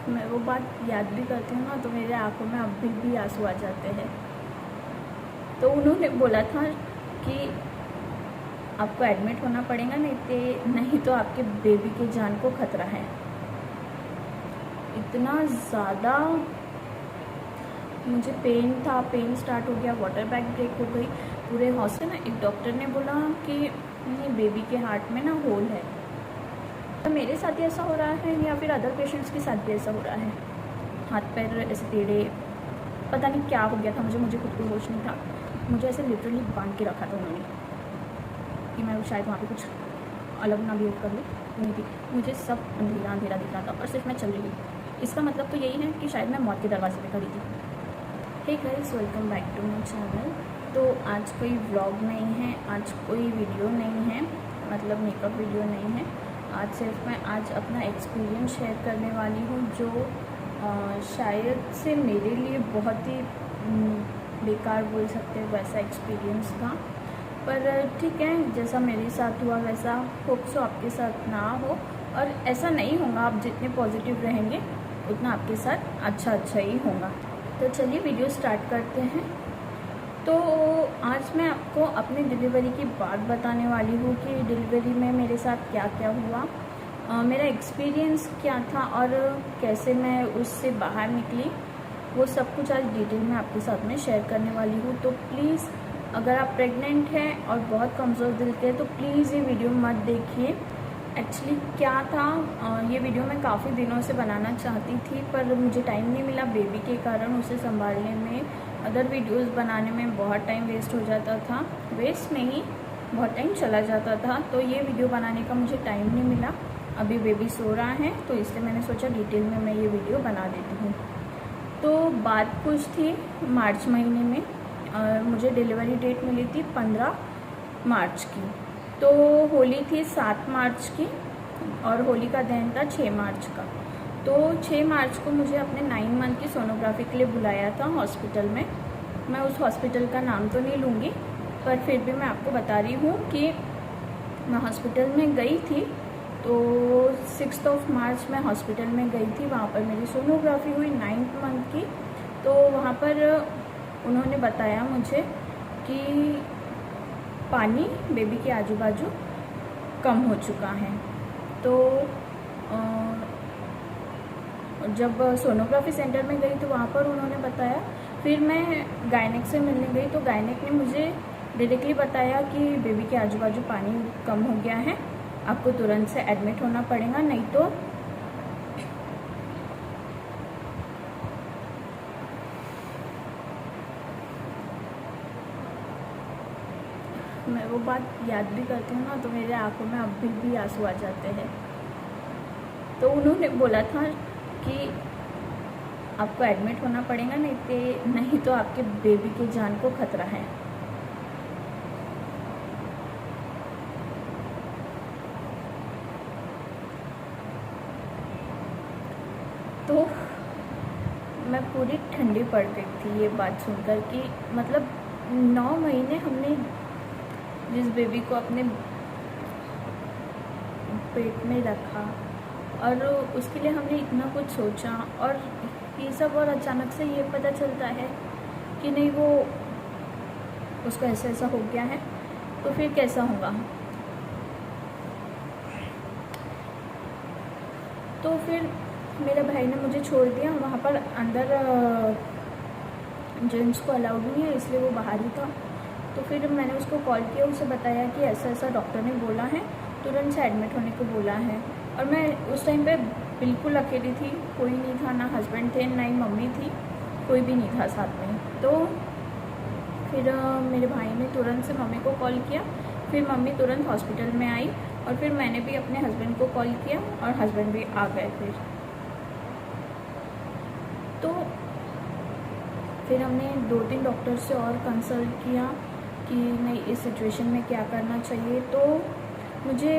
मैं वो बात याद भी करती हूँ ना तो मेरे आंखों में अभी भी आंसू आ जाते हैं। तो उन्होंने बोला था कि आपको एडमिट होना पड़ेगा, नहीं तो आपके बेबी की जान को खतरा है। इतना ज़्यादा मुझे पेन था, पेन स्टार्ट हो गया, वाटर बैग ब्रेक हो गई पूरे हॉस्पिटल में। एक डॉक्टर ने बोला कि नहीं, बेबी के हार्ट में ना होल है। तो मेरे साथ ही ऐसा हो रहा है या फिर अदर पेशेंट्स के साथ भी ऐसा हो रहा है? हाथ पैर ऐसे टेढ़े, पता नहीं क्या हो गया था मुझे खुद को होश नहीं था। मुझे ऐसे लिटरली बांध के रखा था उन्होंने कि मैं शायद वहाँ पे कुछ अलग ना बिहेव कर लूँ। नहीं थी, मुझे सब अंधेरा अंधेरा दिख रहा था और सिर्फ मैं चल रही थी। इसका मतलब तो यही है कि शायद मैं मौत के दरवाजे पे खड़ी थी। Hey guys, welcome back to my channel. तो आज कोई व्लॉग नहीं है, आज कोई वीडियो नहीं है, मतलब मेकअप वीडियो नहीं है। आज सिर्फ मैं अपना एक्सपीरियंस शेयर करने वाली हूँ जो शायद से मेरे लिए बहुत ही बेकार बोल सकते हैं वैसा एक्सपीरियंस था। पर ठीक है, जैसा मेरे साथ हुआ वैसा होप सो आपके साथ ना हो, और ऐसा नहीं होगा। आप जितने पॉजिटिव रहेंगे उतना आपके साथ अच्छा ही होगा। तो चलिए वीडियो स्टार्ट करते हैं। तो आज मैं आपको अपनी डिलीवरी की बात बताने वाली हूँ कि डिलीवरी में मेरे साथ क्या क्या हुआ, मेरा एक्सपीरियंस क्या था और कैसे मैं उससे बाहर निकली। वो सब कुछ आज डिटेल में आपके साथ में शेयर करने वाली हूँ। तो प्लीज़, अगर आप प्रेग्नेंट हैं और बहुत कमज़ोर दिल के हैं तो प्लीज़ ये वीडियो मत देखिए। एक्चुअली क्या था, ये वीडियो मैं काफ़ी दिनों से बनाना चाहती थी पर मुझे टाइम नहीं मिला बेबी के कारण। उसे संभालने में, अदर वीडियोस बनाने में बहुत टाइम वेस्ट हो जाता था। वेस्ट नहीं, बहुत टाइम चला जाता था। तो ये वीडियो बनाने का मुझे टाइम नहीं मिला। अभी बेबी सो रहा है तो इसलिए मैंने सोचा डिटेल में मैं ये वीडियो बना देती हूँ। तो बात कुछ थी मार्च महीने में, मुझे डिलीवरी डेट मिली थी 15 मार्च की। तो होली थी 7 मार्च की और होली का दिन था 6 मार्च का। तो 6 मार्च को मुझे अपने 9 मंथ की सोनोग्राफी के लिए बुलाया था हॉस्पिटल में। मैं उस हॉस्पिटल का नाम तो नहीं लूँगी पर फिर भी मैं आपको बता रही हूँ कि मैं हॉस्पिटल में गई थी। तो 6 मार्च मैं हॉस्पिटल में गई थी, वहाँ पर मेरी सोनोग्राफी हुई 9 मंथ की। तो वहाँ पर उन्होंने बताया मुझे कि पानी बेबी के आजू बाजू कम हो चुका है। तो जब सोनोग्राफी सेंटर में गई तो वहाँ पर उन्होंने बताया। फिर मैं गायनेक से मिलने गई तो गायनेक ने मुझे डायरेक्टली बताया कि बेबी के आजू बाजू पानी कम हो गया है, आपको तुरंत से एडमिट होना पड़ेगा, नहीं तो मैं वो बात याद भी करती हूँ ना तो मेरे आंखों में अभी भी आंसू आ जाते हैं। तो उन्होंने बोला था कि आपको एडमिट होना पड़ेगा, नहीं तो आपके बेबी की जान को खतरा है। तो मैं पूरी ठंडी पड़ गई थी ये बात सुनकर कि मतलब 9 महीने हमने जिस बेबी को अपने पेट में रखा और उसके लिए हमने इतना कुछ सोचा, और ये सब, और अचानक से ये पता चलता है कि नहीं, वो उसको ऐसा हो गया है, तो फिर कैसा होगा। तो फिर मेरे भाई ने मुझे छोड़ दिया वहाँ पर। अंदर जेंट्स को अलाउड नहीं है इसलिए वो बाहर ही था। तो फिर मैंने उसको कॉल किया, उसे बताया कि ऐसा डॉक्टर ने बोला है, तुरंत से एडमिट होने को बोला है। और मैं उस टाइम पे बिल्कुल अकेली थी, कोई नहीं था, ना हस्बैंड थे ना ही मम्मी थी, कोई भी नहीं था साथ में। तो फिर मेरे भाई ने तुरंत से मम्मी को कॉल किया, फिर मम्मी तुरंत हॉस्पिटल में आई और फिर मैंने भी अपने हस्बैंड को कॉल किया और हस्बैंड भी आ गए। फिर हमने 2-3 डॉक्टर से और कंसल्ट किया कि नहीं, इस सिचुएशन में क्या करना चाहिए। तो मुझे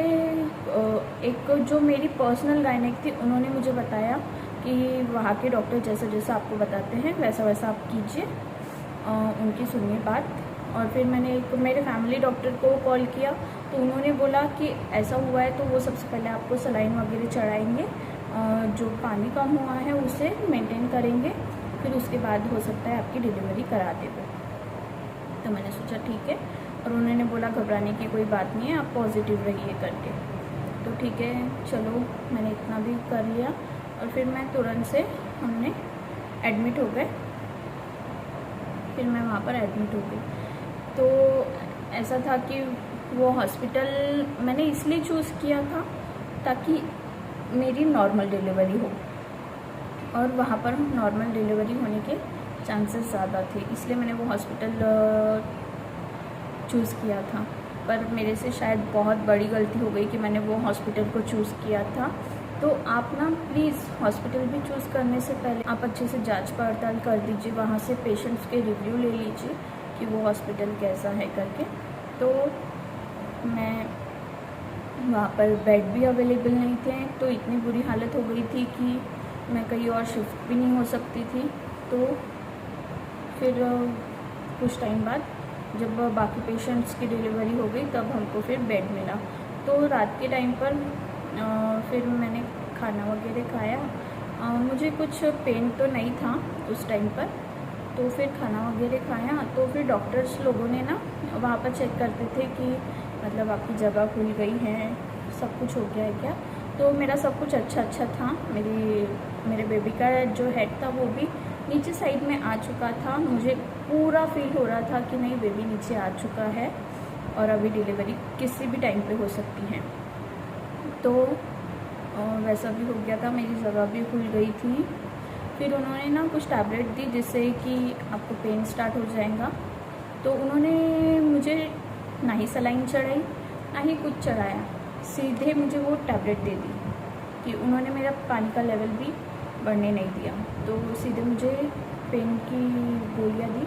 एक जो मेरी पर्सनल गायनेक थी उन्होंने मुझे बताया कि वहाँ के डॉक्टर जैसा आपको बताते हैं वैसा आप कीजिए, उनकी सुनिए बात। और फिर मैंने मेरे फैमिली डॉक्टर को कॉल किया तो उन्होंने बोला कि ऐसा हुआ है तो वो सबसे पहले आपको सलाइन वगैरह चढ़ाएंगे जो पानी कम हुआ है उसे मेंटेन करेंगे, फिर उसके बाद हो सकता है आपकी डिलीवरी करा दे वो। तो मैंने सोचा ठीक है, और उन्होंने बोला घबराने की कोई बात नहीं है, आप पॉजिटिव रहिए करके। तो ठीक है चलो, मैंने इतना भी कर लिया और फिर मैं तुरंत से हमने एडमिट हो गए। फिर मैं वहाँ पर एडमिट हो गई। तो ऐसा था कि वो हॉस्पिटल मैंने इसलिए चूज़ किया था ताकि मेरी नॉर्मल डिलीवरी हो, और वहाँ पर नॉर्मल डिलीवरी होने के चांसेस ज़्यादा थे, इसलिए मैंने वो हॉस्पिटल चूज़ किया था। पर मेरे से शायद बहुत बड़ी गलती हो गई कि मैंने वो हॉस्पिटल को चूज़ किया था। तो आप ना प्लीज़ हॉस्पिटल भी चूज़ करने से पहले आप अच्छे से जांच पड़ताल कर दीजिए, वहाँ से पेशेंट्स के रिव्यू ले लीजिए कि वो हॉस्पिटल कैसा है करके। तो मैं वहाँ पर बेड भी अवेलेबल नहीं थे, तो इतनी बुरी हालत हो गई थी कि मैं कहीं और शिफ्ट भी नहीं हो सकती थी। तो फिर कुछ टाइम बाद जब बाकी पेशेंट्स की डिलीवरी हो गई तब हमको फिर बेड मिला। तो रात के टाइम पर फिर मैंने खाना वगैरह खाया। मुझे कुछ पेन तो नहीं था उस टाइम पर, तो फिर खाना वगैरह खाया। तो फिर डॉक्टर्स लोगों ने ना वहाँ पर चेक करते थे कि मतलब आपकी जगह खुल गई है, सब कुछ हो गया है क्या। तो मेरा सब कुछ अच्छा था। मेरे बेबी का जो हेड था वो भी नीचे साइड में आ चुका था। मुझे पूरा फील हो रहा था कि नहीं, बेबी नीचे आ चुका है और अभी डिलीवरी किसी भी टाइम पे हो सकती है। तो वैसा भी हो गया था, मेरी जगह भी खुल गई थी। फिर उन्होंने ना कुछ टैबलेट दी जिससे कि आपको पेन स्टार्ट हो जाएगा। तो उन्होंने मुझे ना ही सलाइन चढ़ाई ना ही कुछ चढ़ाया, सीधे मुझे वो टैबलेट दे दी कि उन्होंने मेरा पानी का लेवल भी बढ़ने नहीं दिया। तो सीधे मुझे पेन की गोलियाँ दी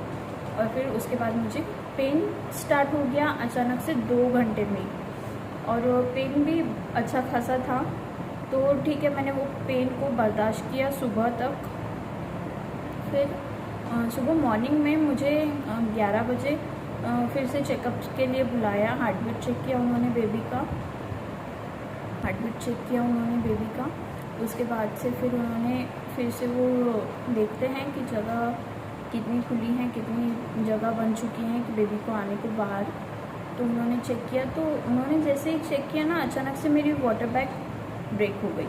और फिर उसके बाद मुझे पेन स्टार्ट हो गया अचानक से 2 घंटे में, और पेन भी अच्छा खासा था। तो ठीक है, मैंने वो पेन को बर्दाश्त किया सुबह तक। फिर सुबह मॉर्निंग में मुझे 11 बजे फिर से चेकअप के लिए बुलाया। हार्ट बीट चेक किया उन्होंने बेबी का, उसके बाद से फिर उन्होंने फिर से वो देखते हैं कि जगह कितनी खुली है, कितनी जगह बन चुकी है कि बेबी को आने को बाहर। तो उन्होंने चेक किया, तो उन्होंने जैसे ही चेक किया ना, अचानक से मेरी वाटर बैग ब्रेक हो गई।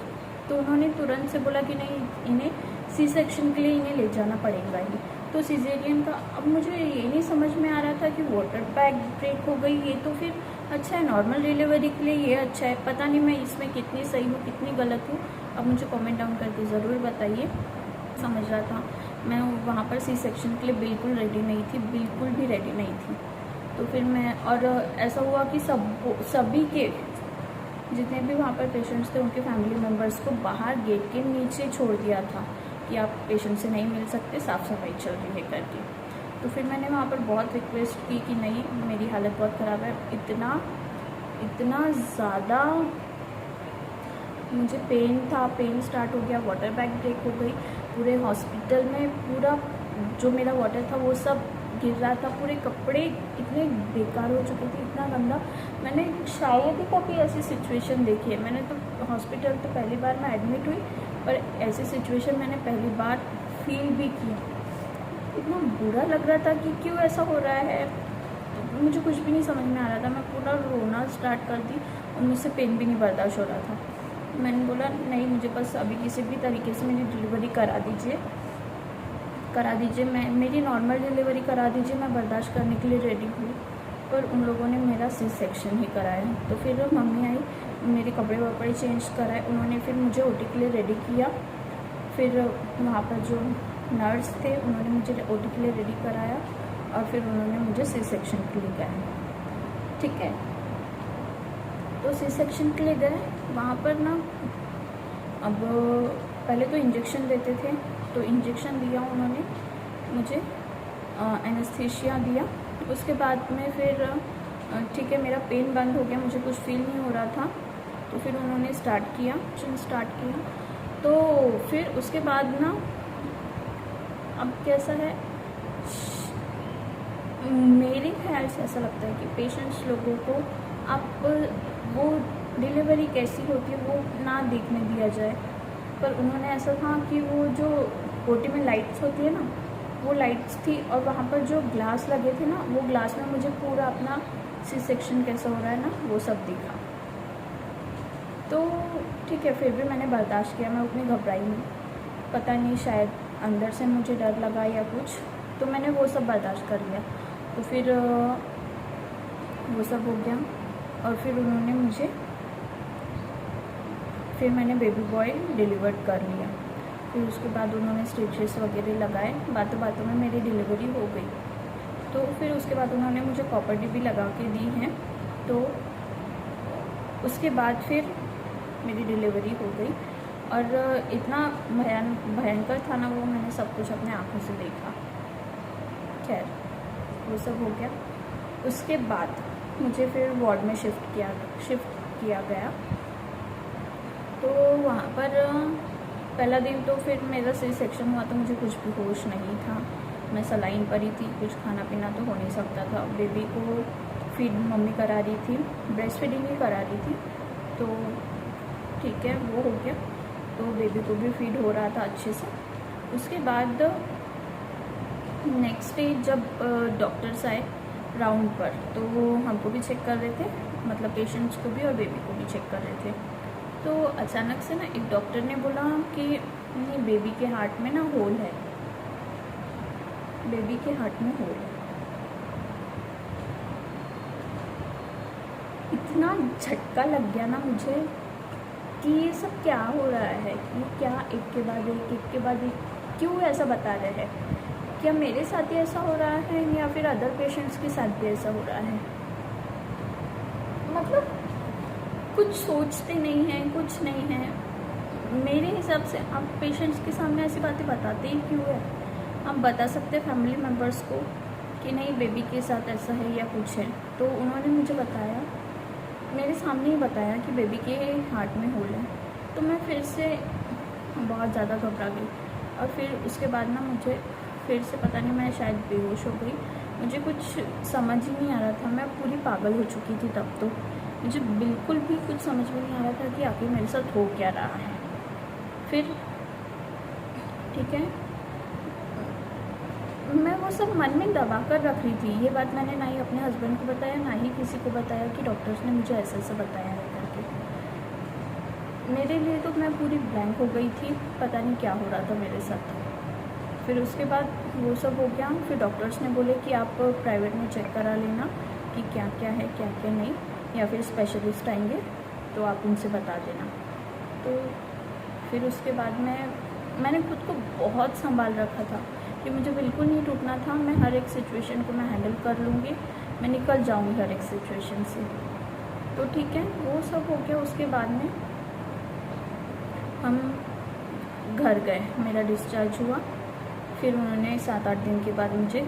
तो उन्होंने तुरंत से बोला कि नहीं, इन्हें सी सेक्शन के लिए इन्हें ले जाना पड़ेगा ही। तो सिजेरियन का अब मुझे ये नहीं समझ में आ रहा था कि वाटर बैग ब्रेक हो गई, ये तो फिर अच्छा है, नॉर्मल डिलीवरी के लिए ये अच्छा है। पता नहीं मैं इसमें कितनी सही हूँ कितनी गलत हूँ, अब मुझे कमेंट डाउन करके ज़रूर बताइए। समझ रहा था मैं वहाँ पर सी सेक्शन के लिए बिल्कुल रेडी नहीं थी, बिल्कुल भी रेडी नहीं थी। तो फिर मैं, और ऐसा हुआ कि सभी के जितने भी वहाँ पर पेशेंट्स थे उनके फैमिली मेम्बर्स को बाहर गेट के नीचे छोड़ दिया था कि आप पेशेंट से नहीं मिल सकते, साफ़ सफाई चल रही है करके। तो फिर मैंने वहाँ पर बहुत रिक्वेस्ट की कि नहीं, मेरी हालत बहुत ख़राब है, इतना ज़्यादा मुझे पेन था, पेन स्टार्ट हो गया, वाटर बैग ब्रेक हो गई, पूरे हॉस्पिटल में पूरा जो मेरा वाटर था वो सब गिर रहा था, पूरे कपड़े इतने बेकार हो चुके थे, इतना गंदा। मैंने शायद ही कभी ऐसी सिचुएशन देखी है। मैंने तो हॉस्पिटल तो पहली बार मैं एडमिट हुई, पर ऐसी सिचुएशन मैंने पहली बार फील भी किया। इतना बुरा लग रहा था कि क्यों ऐसा हो रहा है, तो मुझे कुछ भी नहीं समझ में आ रहा था। मैं पूरा रोना स्टार्ट कर दी और मुझसे पेन भी नहीं बर्दाश्त हो रहा था। मैंने बोला नहीं, मुझे बस अभी किसी भी तरीके से मेरी डिलीवरी करा दीजिए, मेरी नॉर्मल डिलीवरी करा दीजिए, मैं बर्दाश्त करने के लिए रेडी हूँ। पर उन लोगों ने मेरा सी सेक्शन ही कराया। तो फिर मम्मी आई, मेरे कपड़े वपड़े चेंज कराए उन्होंने, फिर मुझे ओटी के लिए रेडी किया। फिर वहाँ पर जो नर्स थे उन्होंने मुझे ओटी के लिए रेडी कराया और फिर उन्होंने मुझे सी सेक्शन के लिए गए। ठीक है, तो सी सेक्शन के लिए गए। वहाँ पर ना अब पहले तो इंजेक्शन देते थे, तो इंजेक्शन दिया उन्होंने मुझे, एनेस्थीसिया दिया। उसके बाद में फिर ठीक है, मेरा पेन बंद हो गया, मुझे कुछ फील नहीं हो रहा था। तो फिर उन्होंने स्टार्ट किया। तो फिर उसके बाद ना अब कैसा है, मेरे ख्याल से ऐसा लगता है कि पेशेंट्स लोगों को आप वो डिलीवरी कैसी होती है वो ना देखने दिया जाए। पर उन्होंने ऐसा था कि वो जो ओटी में लाइट्स होती है ना, वो लाइट्स थी और वहाँ पर जो ग्लास लगे थे ना, वो ग्लास में मुझे पूरा अपना सी सेक्शन कैसा हो रहा है ना, वो सब दिखा। तो ठीक है, फिर भी मैंने बर्दाश्त किया, मैं उतनी घबराई नहीं। पता नहीं, शायद अंदर से मुझे डर लगा या कुछ, तो मैंने वो सब बर्दाश्त कर लिया। तो फिर वो सब हो गया और फिर मैंने बेबी बॉय डिलीवर्ड कर लिया। फिर उसके बाद उन्होंने स्टिचेस वगैरह लगाए, बातों बातों में मेरी डिलीवरी हो गई। तो फिर उसके बाद उन्होंने मुझे कॉपर डी भी लगा के दी हैं। तो उसके बाद फिर मेरी डिलीवरी हो गई और इतना भयंकर था ना वो, मैंने सब कुछ अपने आँखों से देखा। खैर, वो सब हो गया। उसके बाद मुझे फिर वार्ड में शिफ्ट किया गया। तो वहाँ पर पहला दिन तो फिर मेरा सी सेक्शन हुआ, तो मुझे कुछ भी होश नहीं था। मैं सलाइन पर ही थी, कुछ खाना पीना तो हो नहीं सकता था। बेबी को फीड मम्मी करा रही थी, ब्रेस्ट फीडिंग ही करा रही थी। तो ठीक है, वो हो गया। तो बेबी को भी फीड हो रहा था अच्छे से। उसके बाद नेक्स्ट डे जब डॉक्टर्स आए राउंड पर, तो वो हमको भी चेक कर रहे थे, मतलब पेशेंट्स को भी और बेबी को भी चेक कर रहे थे। तो अचानक से ना एक डॉक्टर ने बोला कि नहीं, बेबी के हार्ट में ना होल है, बेबी के हार्ट में होल है। इतना झटका लग गया ना मुझे कि ये सब क्या हो रहा है, कि क्या एक के बाद एक क्यों ऐसा बता रहे हैं। क्या मेरे साथ ही ऐसा हो रहा है या फिर अदर पेशेंट्स के साथ भी ऐसा हो रहा है। मतलब कुछ सोचते नहीं हैं, कुछ नहीं है। मेरे हिसाब से आप पेशेंट्स के सामने ऐसी बातें बताते ही क्यों है। आप बता सकते फैमिली मेम्बर्स को कि नहीं, बेबी के साथ ऐसा है या कुछ है। तो उन्होंने मुझे बताया, मेरे सामने ही बताया कि बेबी के हार्ट में होल है। तो मैं फिर से बहुत ज़्यादा घबरा गई और फिर उसके बाद ना मुझे फिर से पता नहीं, मैं शायद बेहोश हो गई। मुझे कुछ समझ ही नहीं आ रहा था, मैं पूरी पागल हो चुकी थी तब। तो मुझे बिल्कुल भी कुछ समझ में नहीं आ रहा था कि आखिर मेरे साथ हो क्या रहा है। फिर ठीक है, मैं वो सब मन में दबा कर रख रही थी। ये बात मैंने ना ही अपने हस्बैंड को बताया, ना ही किसी को बताया कि डॉक्टर्स ने मुझे ऐसा ऐसा बताया है करके। मेरे लिए तो मैं पूरी ब्लैंक हो गई थी, पता नहीं क्या हो रहा था मेरे साथ। फिर उसके बाद वो सब हो गया। फिर डॉक्टर्स ने बोले कि आप प्राइवेट में चेक करा लेना कि क्या क्या है, क्या क्या नहीं, या फिर स्पेशलिस्ट आएंगे तो आप उनसे बता देना। तो फिर उसके बाद मैंने खुद को बहुत संभाल रखा था कि मुझे बिल्कुल नहीं टूटना था। मैं हर एक सिचुएशन को मैं हैंडल कर लूँगी, मैं निकल जाऊँगी हर एक सिचुएशन से। तो ठीक है, वो सब हो गया। उसके बाद में हम घर गए, मेरा डिस्चार्ज हुआ। फिर उन्होंने 7-8 दिन के बाद मुझे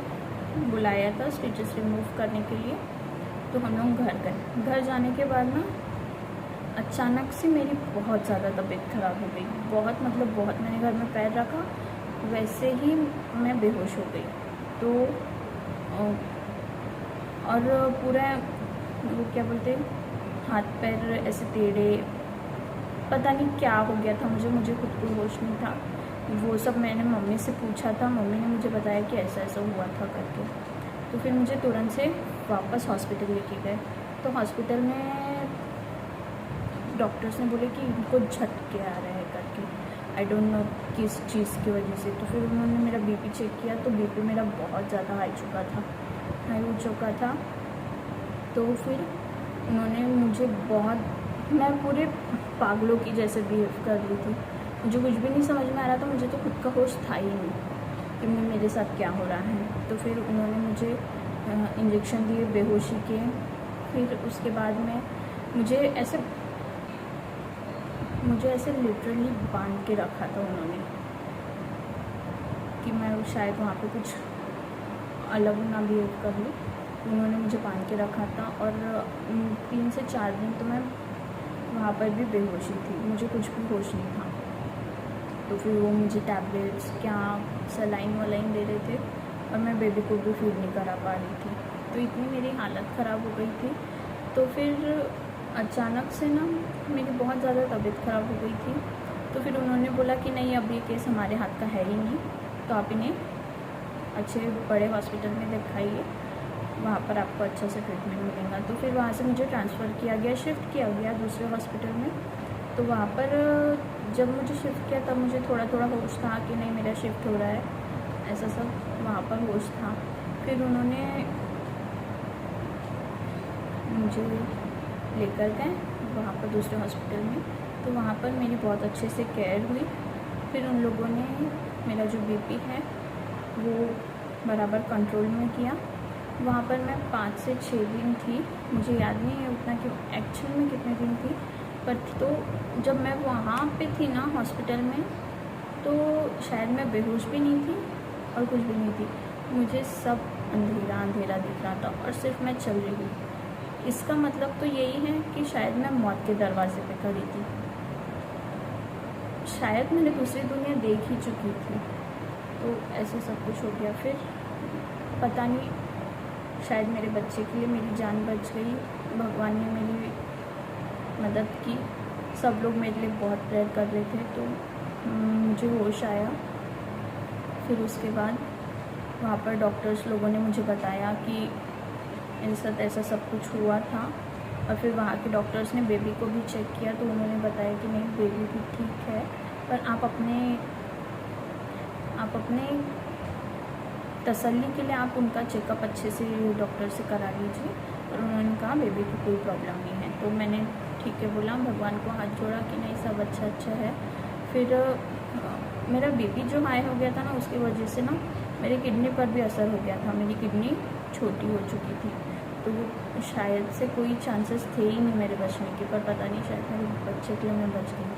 बुलाया था स्टिचेस रिमूव करने के लिए। तो हम लोग घर गए। घर जाने के बाद ना अचानक से मेरी बहुत ज़्यादा तबीयत ख़राब हो गई, बहुत मतलब बहुत। मैंने घर में पैर रखा, वैसे ही मैं बेहोश हो गई। तो और पूरा वो क्या बोलते, हाथ पैर ऐसे टेढ़े, पता नहीं क्या हो गया था मुझे खुद को होश नहीं था। वो सब मैंने मम्मी से पूछा था, मम्मी ने मुझे बताया कि ऐसा ऐसा हुआ था करके। तो फिर मुझे तुरंत से वापस हॉस्पिटल लेके गए। तो हॉस्पिटल में डॉक्टर्स ने बोले कि इनको झटके आ रहे हैं करके, आई डोंट नो किस चीज़ की वजह से। तो फिर उन्होंने मेरा बीपी चेक किया, तो बीपी मेरा बहुत ज़्यादा हाई हो चुका था। तो फिर उन्होंने मुझे मैं पूरे पागलों की जैसे बिहेव कर रही थी। मुझे कुछ भी नहीं समझ में आ रहा था, मुझे तो खुद का होश था ही नहीं कि मेरे साथ क्या हो रहा है। तो फिर उन्होंने मुझे इंजेक्शन दिए बेहोशी के। फिर उसके बाद में मुझे ऐसे लिटरली बांध के रखा था उन्होंने कि मैं शायद वहाँ पे कुछ अलग ना बिहेव कर लूँ। उन्होंने मुझे बांध के रखा था और 3 से 4 दिन तो मैं वहाँ पर भी बेहोशी थी, मुझे कुछ भी होश नहीं था। तो फिर वो मुझे टैबलेट्स क्या सलाइन वलाइन दे रहे थे और मैं बेबी को भी फीड नहीं करा पा रही थी। तो इतनी मेरी हालत ख़राब हो गई थी। तो फिर अचानक से ना मेरी बहुत ज़्यादा तबीयत ख़राब हो गई थी तो फिर उन्होंने बोला कि नहीं, अब ये केस हमारे हाथ का है ही नहीं, तो आप इन्हें अच्छे बड़े हॉस्पिटल में दिखाइए, वहाँ पर आपको अच्छा से ट्रीटमेंट मिलेगा। तो फिर वहाँ से मुझे ट्रांसफ़र किया गया, शिफ्ट किया गया दूसरे हॉस्पिटल में। तो वहाँ पर जब मुझे शिफ्ट किया तब मुझे थोड़ा थोड़ा होश था कि नहीं मेरा शिफ्ट हो रहा है, ऐसा सब वहाँ पर होश था। फिर उन्होंने मुझे लेकर गए वहाँ पर दूसरे हॉस्पिटल में, तो वहाँ पर मेरी बहुत अच्छे से केयर हुई। फिर उन लोगों ने मेरा जो बीपी है वो बराबर कंट्रोल में किया। वहाँ पर मैं 5 से 6 दिन थी, मुझे याद नहीं है उतना कि एक्चुअल में कितने दिन थी, पर तो जब मैं वहाँ पे थी ना हॉस्पिटल में, तो शायद मैं बेहोश भी नहीं थी और कुछ भी नहीं थी, मुझे सब अंधेरा अंधेरा दिख रहा था और सिर्फ मैं चल रही हूँ। इसका मतलब तो यही है कि शायद मैं मौत के दरवाजे पे खड़ी थी, शायद मैंने दूसरी दुनिया देख ही चुकी थी। तो ऐसे सब कुछ हो गया। फिर पता नहीं, शायद मेरे बच्चे के लिए मेरी जान बच गई, भगवान ने मेरी मदद की, सब लोग मेरे लिए बहुत प्रेयर कर रहे थे, तो मुझे होश आया। फिर उसके बाद वहाँ पर डॉक्टर्स लोगों ने मुझे बताया कि मेरे साथ ऐसा सब कुछ हुआ था। और फिर वहाँ के डॉक्टर्स ने बेबी को भी चेक किया, तो उन्होंने बताया कि नहीं, बेबी भी ठीक है, पर आप अपने तसल्ली के लिए आप उनका चेकअप अच्छे से डॉक्टर से करा लीजिए। और उन्होंने कहा बेबी को कोई प्रॉब्लम नहीं है। तो मैंने ठीक है बोला, भगवान को हाथ जोड़ा कि नहीं सब अच्छा है। फिर मेरा बीपी जो हाई हो गया था ना, उसकी वजह से ना मेरे किडनी पर भी असर हो गया था, मेरी किडनी छोटी हो चुकी थी, तो शायद से कोई चांसेस थे ही नहीं मेरे बचने के, पर पता नहीं शायद मेरे बच्चे के लिए मैं बच गई।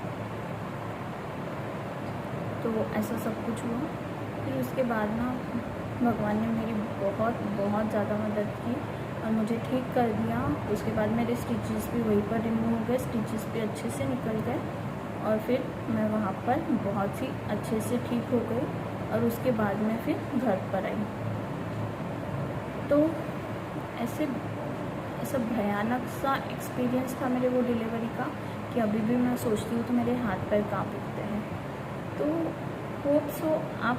तो ऐसा सब कुछ हुआ। फिर उसके बाद ना भगवान ने मेरी बहुत बहुत ज़्यादा मदद की और मुझे ठीक कर दिया। उसके बाद मेरे स्टिचेस भी वहीं पर रिमूव हो गए, स्टिचेस भी अच्छे से निकल गए और फिर मैं वहाँ पर बहुत ही अच्छे से ठीक हो गई। और उसके बाद मैं फिर घर पर आई। तो ऐसा भयानक सा एक्सपीरियंस था मेरे वो डिलीवरी का कि अभी भी मैं सोचती हूँ तो मेरे हाथ पैर काँप उठते हैं। तो होप सो आप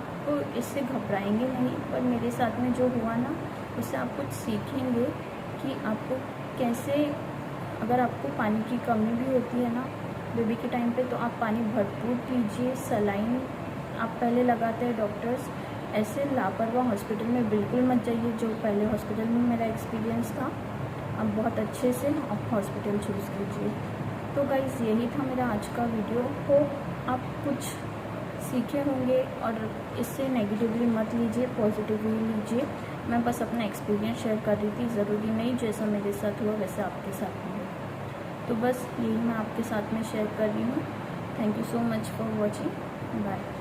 इससे घबराएंगे नहीं, पर मेरे साथ में जो हुआ ना, उससे आप कुछ सीखेंगे कि आपको कैसे, अगर आपको पानी की कमी भी होती है ना बेबी के टाइम पे, तो आप पानी भरपूर पीजिए। सलाइन आप पहले लगाते हैं डॉक्टर्स, ऐसे लापरवाह हॉस्पिटल में बिल्कुल मत जाइए, जो पहले हॉस्पिटल में मेरा एक्सपीरियंस था। आप बहुत अच्छे से हॉस्पिटल चूज़ कीजिए। तो गाइज़ यही था मेरा आज का वीडियो। होप आप कुछ सीखे होंगे और इससे नेगेटिवली मत लीजिए, पॉजिटिवली लीजिए। मैं बस अपना एक्सपीरियंस शेयर कर रही थी, ज़रूरी नहीं जैसा मेरे साथ हुआ वैसे आपके साथ भी हो। तो बस यही मैं आपके साथ में शेयर कर रही हूँ। Thank you so much for watching. Bye.